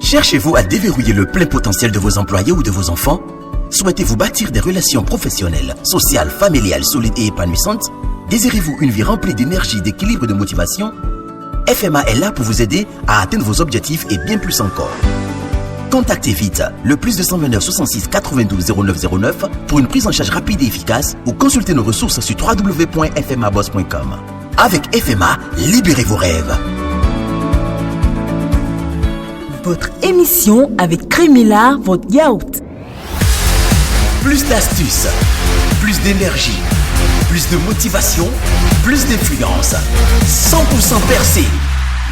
Cherchez-vous à déverrouiller le plein potentiel de vos employés ou de vos enfants? Souhaitez-vous bâtir des relations professionnelles, sociales, familiales, solides et épanouissantes? Désirez-vous une vie remplie d'énergie, d'équilibre et de motivation? FMA est là pour vous aider à atteindre vos objectifs et bien plus encore. Contactez vite le +229 66 92 09 09 pour une prise en charge rapide et efficace ou consultez nos ressources sur www.fmaboss.com. Avec FMA, libérez vos rêves. Votre émission avec Crémila, votre yaourt. Plus d'astuces, plus d'énergie, plus de motivation, plus d'influence. 100% percé.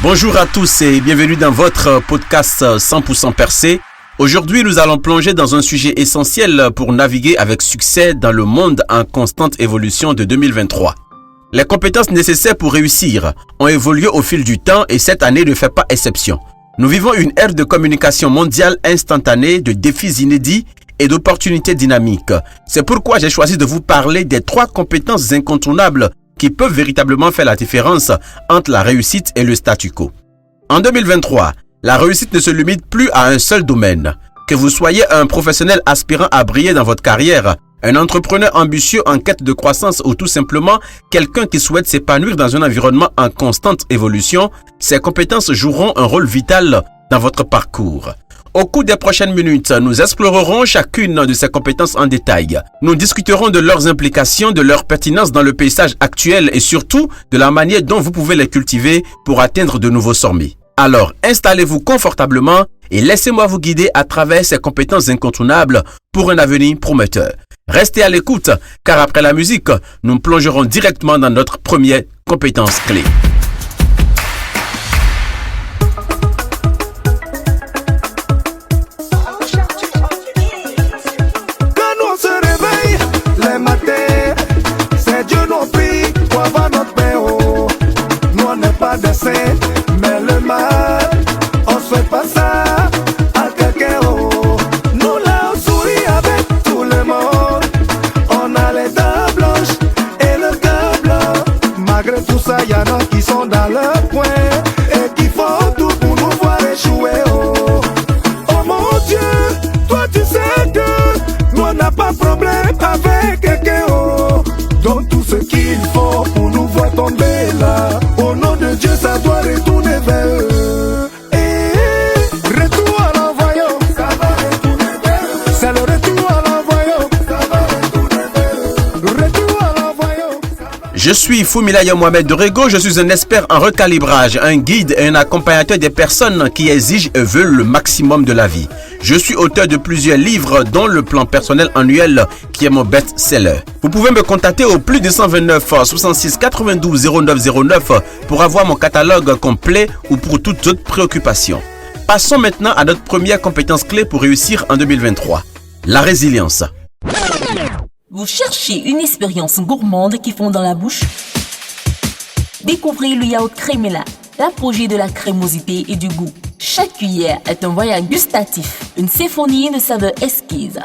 Bonjour à tous et bienvenue dans votre podcast 100% percé. Aujourd'hui, nous allons plonger dans un sujet essentiel pour naviguer avec succès dans le monde en constante évolution de 2023. Les compétences nécessaires pour réussir ont évolué au fil du temps et cette année ne fait pas exception. Nous vivons une ère de communication mondiale instantanée, de défis inédits et d'opportunités dynamiques. C'est pourquoi j'ai choisi de vous parler des 3 compétences incontournables qui peuvent véritablement faire la différence entre la réussite et le statu quo. En 2023, la réussite ne se limite plus à un seul domaine. Que vous soyez un professionnel aspirant à briller dans votre carrière, un entrepreneur ambitieux en quête de croissance ou tout simplement quelqu'un qui souhaite s'épanouir dans un environnement en constante évolution, ces compétences joueront un rôle vital dans votre parcours. Au cours des prochaines minutes, nous explorerons chacune de ces compétences en détail. Nous discuterons de leurs implications, de leur pertinence dans le paysage actuel et surtout de la manière dont vous pouvez les cultiver pour atteindre de nouveaux sommets. Alors, installez-vous confortablement et laissez-moi vous guider à travers ces compétences incontournables pour un avenir prometteur. Restez à l'écoute, car après la musique, nous plongerons directement dans notre première compétence clé. Mais le mal, on se fait pas ça à quelqu'un. Nous là on sourit avec tout le monde. On a les dents blanches et le cœur blanc. Malgré tout ça, y en a qui sont dans leur coin et qui font tout pour nous voir échouer. Oh mon Dieu, toi tu sais que nous on n'a pas de problème avec quelqu'un. Donc tout ce qu'il faut pour nous voir tomber là. Au nom de Dieu, ça doit retourner vers eux. Retour à l'envoyant, ça va retourner vers eux. C'est le retour à l'envoyant, ça va retourner vers eux. Retour à l'envoyant. Je suis Foumilaya Mohamed Dorego, je suis un expert en recalibrage, un guide et un accompagnateur des personnes qui exigent et veulent le maximum de la vie. Je suis auteur de plusieurs livres, dont le plan personnel annuel qui est mon best-seller. Vous pouvez me contacter au +229 66 92 09 09 pour avoir mon catalogue complet ou pour toute autre préoccupation. Passons maintenant à notre première compétence clé pour réussir en 2023, la résilience. Vous cherchez une expérience gourmande qui fond dans la bouche? Découvrez le yaourt Crémila, l'apogée de la crémosité et du goût. Chaque cuillère est un voyage gustatif, une symphonie de saveurs exquises.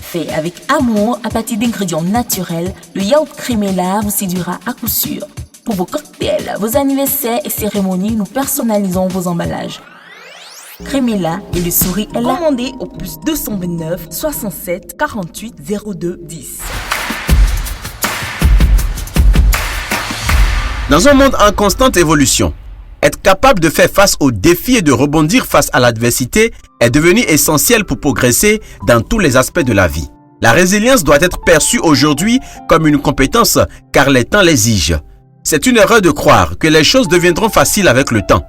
Fait avec amour à partir d'ingrédients naturels, le yaourt Crémila vous séduira à coup sûr. Pour vos cocktails, vos anniversaires et cérémonies, nous personnalisons vos emballages. Crémila et le sourire est là. Commandez au +229 67 48 02 10. Dans un monde en constante évolution, être capable de faire face aux défis et de rebondir face à l'adversité est devenu essentiel pour progresser dans tous les aspects de la vie. La résilience doit être perçue aujourd'hui comme une compétence car les temps l'exigent. C'est une erreur de croire que les choses deviendront faciles avec le temps.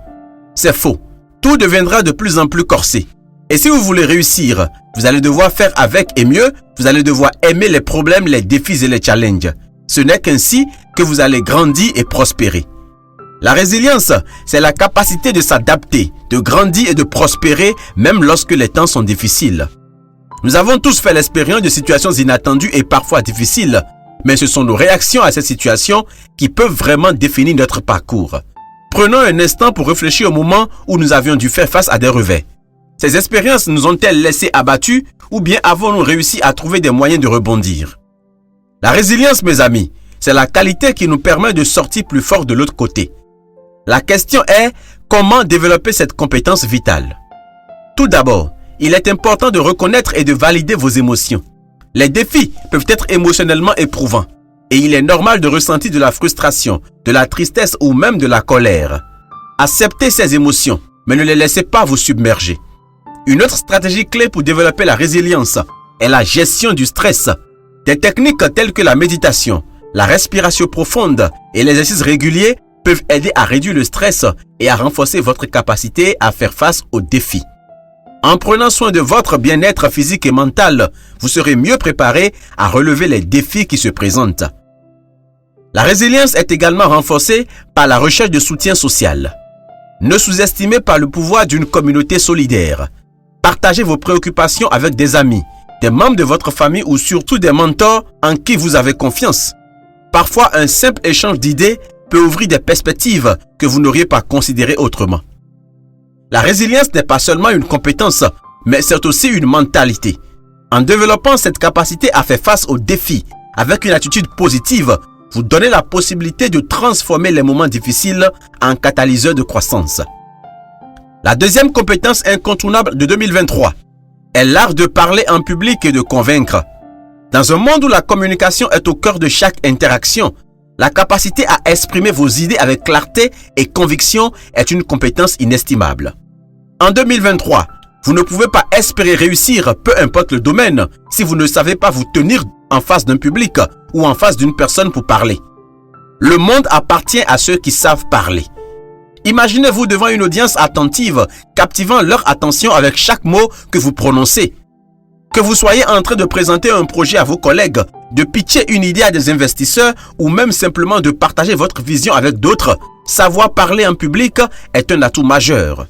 C'est faux. Tout deviendra de plus en plus corsé. Et si vous voulez réussir, vous allez devoir faire avec et mieux, vous allez devoir aimer les problèmes, les défis et les challenges. Ce n'est qu'ainsi que vous allez grandir et prospérer. La résilience, c'est la capacité de s'adapter, de grandir et de prospérer même lorsque les temps sont difficiles. Nous avons tous fait l'expérience de situations inattendues et parfois difficiles, mais ce sont nos réactions à ces situations qui peuvent vraiment définir notre parcours. Prenons un instant pour réfléchir au moment où nous avions dû faire face à des revers. Ces expériences nous ont-elles laissés abattus ou bien avons-nous réussi à trouver des moyens de rebondir? La résilience, mes amis, c'est la qualité qui nous permet de sortir plus fort de l'autre côté. La question est, Comment développer cette compétence vitale? Tout d'abord, il est important de reconnaître et de valider vos émotions. Les défis peuvent être émotionnellement éprouvants et il est normal de ressentir de la frustration, de la tristesse ou même de la colère. Acceptez ces émotions, mais ne les laissez pas vous submerger. Une autre stratégie clé pour développer la résilience est la gestion du stress. Des techniques telles que la méditation, la respiration profonde et l'exercice régulier peuvent aider à réduire le stress et à renforcer votre capacité à faire face aux défis. En prenant soin de votre bien-être physique et mental, vous serez mieux préparé à relever les défis qui se présentent. La résilience est également renforcée par la recherche de soutien social. Ne sous-estimez pas le pouvoir d'une communauté solidaire. Partagez vos préoccupations avec des amis, des membres de votre famille ou surtout des mentors en qui vous avez confiance. Parfois, un simple échange d'idées peut ouvrir des perspectives que vous n'auriez pas considérées autrement. La résilience n'est pas seulement une compétence, mais c'est aussi une mentalité. En développant cette capacité à faire face aux défis avec une attitude positive, vous donnez la possibilité de transformer les moments difficiles en catalyseurs de croissance. La deuxième compétence incontournable de 2023 est l'art de parler en public et de convaincre. Dans un monde où la communication est au cœur de chaque interaction, la capacité à exprimer vos idées avec clarté et conviction est une compétence inestimable. En 2023, vous ne pouvez pas espérer réussir, peu importe le domaine, si vous ne savez pas vous tenir en face d'un public ou en face d'une personne pour parler. Le monde appartient à ceux qui savent parler. Imaginez-vous devant une audience attentive, captivant leur attention avec chaque mot que vous prononcez. Que vous soyez en train de présenter un projet à vos collègues, de pitcher une idée à des investisseurs ou même simplement de partager votre vision avec d'autres, savoir parler en public est un atout majeur.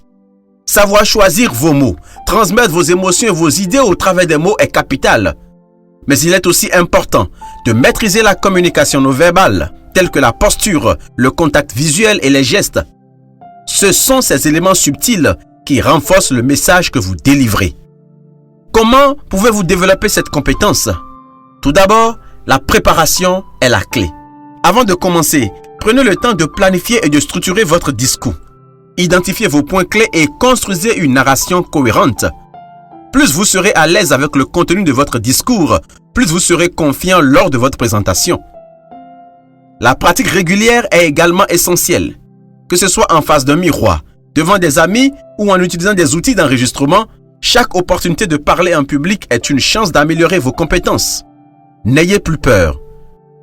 Savoir choisir vos mots, transmettre vos émotions et vos idées au travers des mots est capital. Mais il est aussi important de maîtriser la communication non verbale, telle que la posture, le contact visuel et les gestes. Ce sont ces éléments subtils qui renforcent le message que vous délivrez. Comment pouvez-vous développer cette compétence? Tout d'abord, la préparation est la clé. Avant de commencer, prenez le temps de planifier et de structurer votre discours. Identifiez vos points clés et construisez une narration cohérente. Plus vous serez à l'aise avec le contenu de votre discours, plus vous serez confiant lors de votre présentation. La pratique régulière est également essentielle. Que ce soit en face d'un miroir, devant des amis ou en utilisant des outils d'enregistrement, chaque opportunité de parler en public est une chance d'améliorer vos compétences. N'ayez plus peur.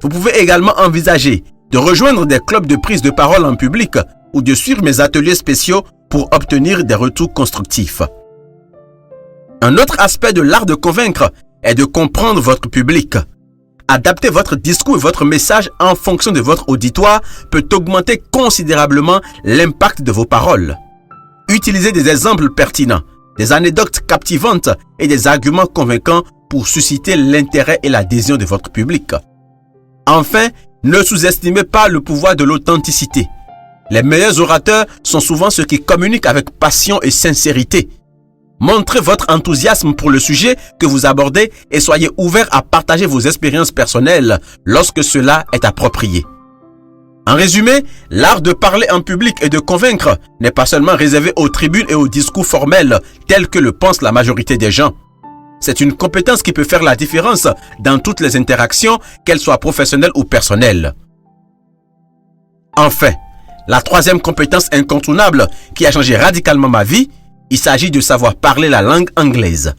Vous pouvez également envisager de rejoindre des clubs de prise de parole en public ou de suivre mes ateliers spéciaux pour obtenir des retours constructifs. Un autre aspect de l'art de convaincre est de comprendre votre public. Adapter votre discours et votre message en fonction de votre auditoire peut augmenter considérablement l'impact de vos paroles. Utilisez des exemples pertinents, des anecdotes captivantes et des arguments convaincants pour susciter l'intérêt et l'adhésion de votre public. Enfin, ne sous-estimez pas le pouvoir de l'authenticité. Les meilleurs orateurs sont souvent ceux qui communiquent avec passion et sincérité. Montrez votre enthousiasme pour le sujet que vous abordez et soyez ouvert à partager vos expériences personnelles lorsque cela est approprié. En résumé, l'art de parler en public et de convaincre n'est pas seulement réservé aux tribunes et aux discours formels tels que le pense la majorité des gens. C'est une compétence qui peut faire la différence dans toutes les interactions, qu'elles soient professionnelles ou personnelles. Enfin, la troisième compétence incontournable qui a changé radicalement ma vie, il s'agit de savoir parler la langue anglaise.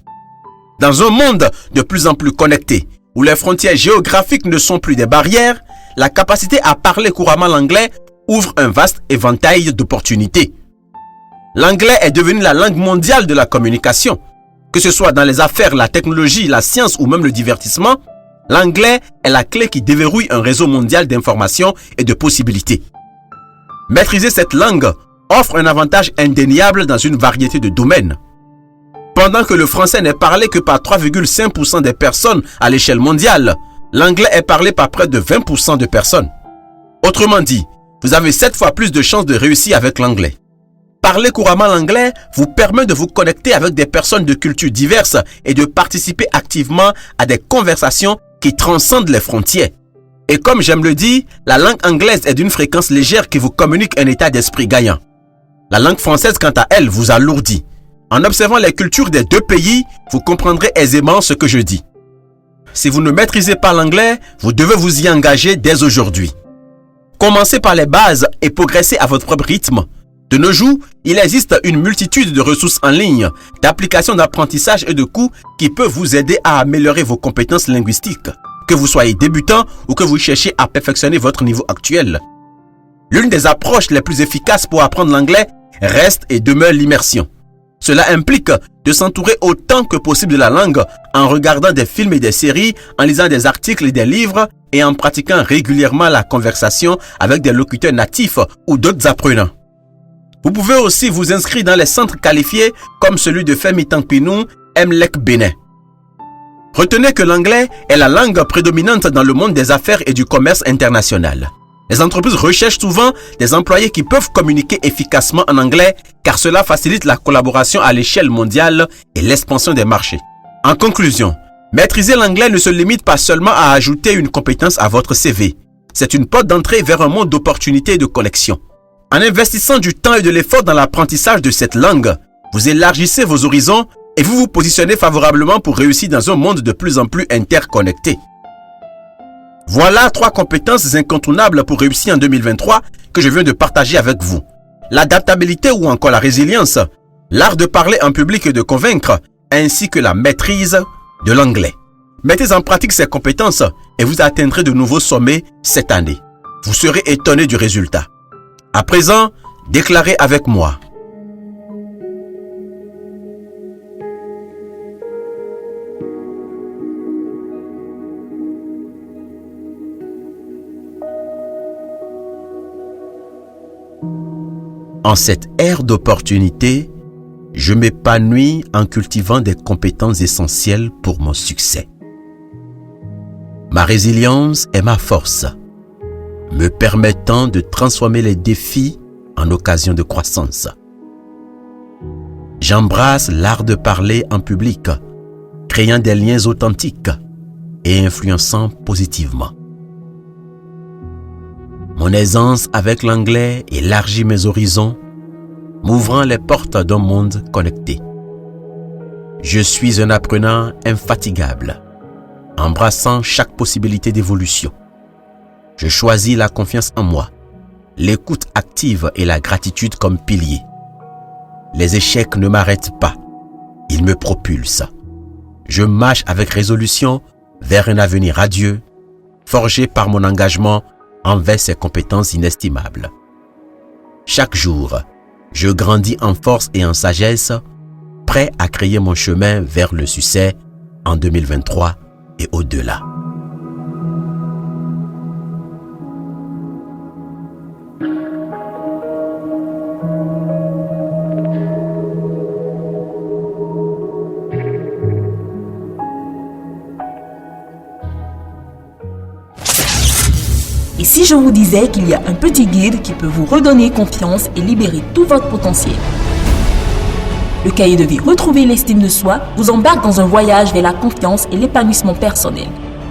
Dans un monde de plus en plus connecté, où les frontières géographiques ne sont plus des barrières, la capacité à parler couramment l'anglais ouvre un vaste éventail d'opportunités. L'anglais est devenu la langue mondiale de la communication. Que ce soit dans les affaires, la technologie, la science ou même le divertissement, l'anglais est la clé qui déverrouille un réseau mondial d'informations et de possibilités. Maîtriser cette langue offre un avantage indéniable dans une variété de domaines. Pendant que le français n'est parlé que par 3,5% des personnes à l'échelle mondiale, l'anglais est parlé par près de 20% de personnes. Autrement dit, vous avez 7 fois plus de chances de réussir avec l'anglais. Parler couramment l'anglais vous permet de vous connecter avec des personnes de cultures diverses et de participer activement à des conversations qui transcendent les frontières. Et comme j'aime le dire, la langue anglaise est d'une fréquence légère qui vous communique un état d'esprit gagnant. La langue française, quant à elle, vous alourdit. En observant les cultures des deux pays, vous comprendrez aisément ce que je dis. Si vous ne maîtrisez pas l'anglais, vous devez vous y engager dès aujourd'hui. Commencez par les bases et progressez à votre propre rythme. De nos jours, il existe une multitude de ressources en ligne, d'applications d'apprentissage et de cours qui peuvent vous aider à améliorer vos compétences linguistiques, que vous soyez débutant ou que vous cherchiez à perfectionner votre niveau actuel. L'une des approches les plus efficaces pour apprendre l'anglais reste et demeure l'immersion. Cela implique de s'entourer autant que possible de la langue en regardant des films et des séries, en lisant des articles et des livres et en pratiquant régulièrement la conversation avec des locuteurs natifs ou d'autres apprenants. Vous pouvez aussi vous inscrire dans les centres qualifiés comme celui de Femi Tankpinou, Mlek Bénin. Retenez que l'anglais est la langue prédominante dans le monde des affaires et du commerce international. Les entreprises recherchent souvent des employés qui peuvent communiquer efficacement en anglais car cela facilite la collaboration à l'échelle mondiale et l'expansion des marchés. En conclusion, maîtriser l'anglais ne se limite pas seulement à ajouter une compétence à votre CV. C'est une porte d'entrée vers un monde d'opportunités et de connexions. En investissant du temps et de l'effort dans l'apprentissage de cette langue, vous élargissez vos horizons et vous vous positionnez favorablement pour réussir dans un monde de plus en plus interconnecté. Voilà 3 compétences incontournables pour réussir en 2023 que je viens de partager avec vous. L'adaptabilité ou encore la résilience, l'art de parler en public et de convaincre, ainsi que la maîtrise de l'anglais. Mettez en pratique ces compétences et vous atteindrez de nouveaux sommets cette année. Vous serez étonné du résultat. À présent, déclarez avec moi. En cette ère d'opportunités, je m'épanouis en cultivant des compétences essentielles pour mon succès. Ma résilience est ma force, me permettant de transformer les défis en occasion de croissance. J'embrasse l'art de parler en public, créant des liens authentiques et influençant positivement. Mon aisance avec l'anglais élargit mes horizons, m'ouvrant les portes d'un monde connecté. Je suis un apprenant infatigable, embrassant chaque possibilité d'évolution. Je choisis la confiance en moi, l'écoute active et la gratitude comme piliers. Les échecs ne m'arrêtent pas, ils me propulsent. Je marche avec résolution vers un avenir radieux, forgé par mon engagement envers ces compétences inestimables. Chaque jour, je grandis en force et en sagesse, prêt à créer mon chemin vers le succès en 2023 et au-delà. Et si je vous disais qu'il y a un petit guide qui peut vous redonner confiance et libérer tout votre potentiel? Le cahier de vie Retrouver l'estime de soi vous embarque dans un voyage vers la confiance et l'épanouissement personnel.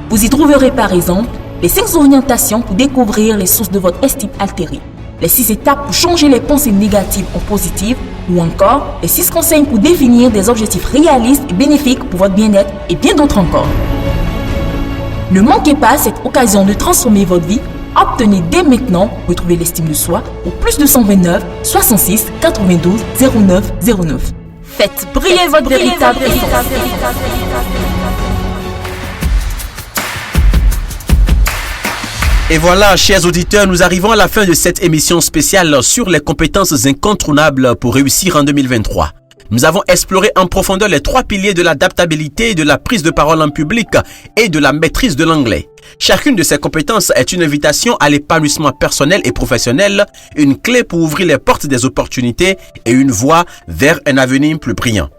Vous y trouverez par exemple les 5 orientations pour découvrir les sources de votre estime altérée, les 6 étapes pour changer les pensées négatives en positives ou encore les 6 conseils pour définir des objectifs réalistes et bénéfiques pour votre bien-être et bien d'autres encore. Ne manquez pas cette occasion de transformer votre vie. Obtenez dès maintenant Retrouver l'estime de soi au plus 229 66 92 09 09. Faites briller votre véritable essence. Et voilà, chers auditeurs, nous arrivons à la fin de cette émission spéciale sur les compétences incontournables pour réussir en 2023. Nous avons exploré en profondeur les 3 piliers de l'adaptabilité, de la prise de parole en public et de la maîtrise de l'anglais. Chacune de ces compétences est une invitation à l'épanouissement personnel et professionnel, une clé pour ouvrir les portes des opportunités et une voie vers un avenir plus brillant.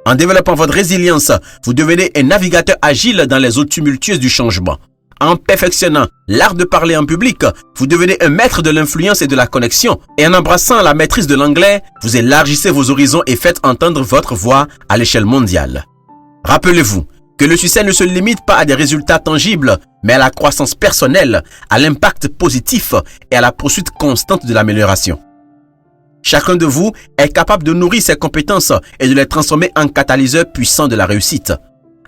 En développant votre résilience, vous devenez un navigateur agile dans les eaux tumultueuses du changement. En perfectionnant l'art de parler en public, vous devenez un maître de l'influence et de la connexion. Et en embrassant la maîtrise de l'anglais, vous élargissez vos horizons et faites entendre votre voix à l'échelle mondiale. Rappelez-vous que le succès ne se limite pas à des résultats tangibles, mais à la croissance personnelle, à l'impact positif et à la poursuite constante de l'amélioration. Chacun de vous est capable de nourrir ses compétences et de les transformer en catalyseurs puissants de la réussite.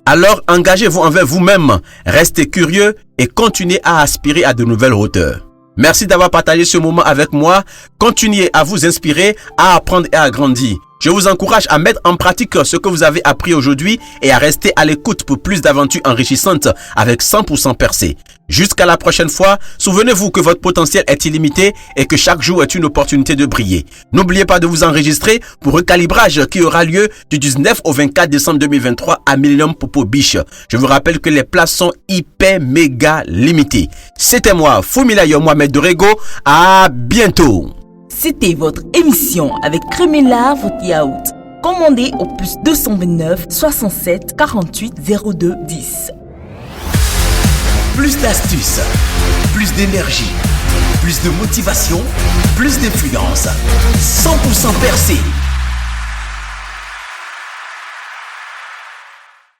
Alors engagez-vous envers vous-même, restez curieux et continuez à aspirer à de nouvelles hauteurs. Merci d'avoir partagé ce moment avec moi. Continuez à vous inspirer, à apprendre et à grandir. Je vous encourage à mettre en pratique ce que vous avez appris aujourd'hui et à rester à l'écoute pour plus d'aventures enrichissantes avec 100% Percé. Jusqu'à la prochaine fois, souvenez-vous que votre potentiel est illimité et que chaque jour est une opportunité de briller. N'oubliez pas de vous enregistrer pour un calibrage qui aura lieu du 19 au 24 décembre 2023 à Millennium Popo Beach. Je vous rappelle que les places sont hyper méga limitées. C'était moi, Fumilayo Mohamed Dorego. À bientôt. C'était votre émission avec Crémela, votre yaourt. Commandez au plus 229 67 48 02 10. Plus d'astuces, plus d'énergie, plus de motivation, plus d'influence. 100% Percé.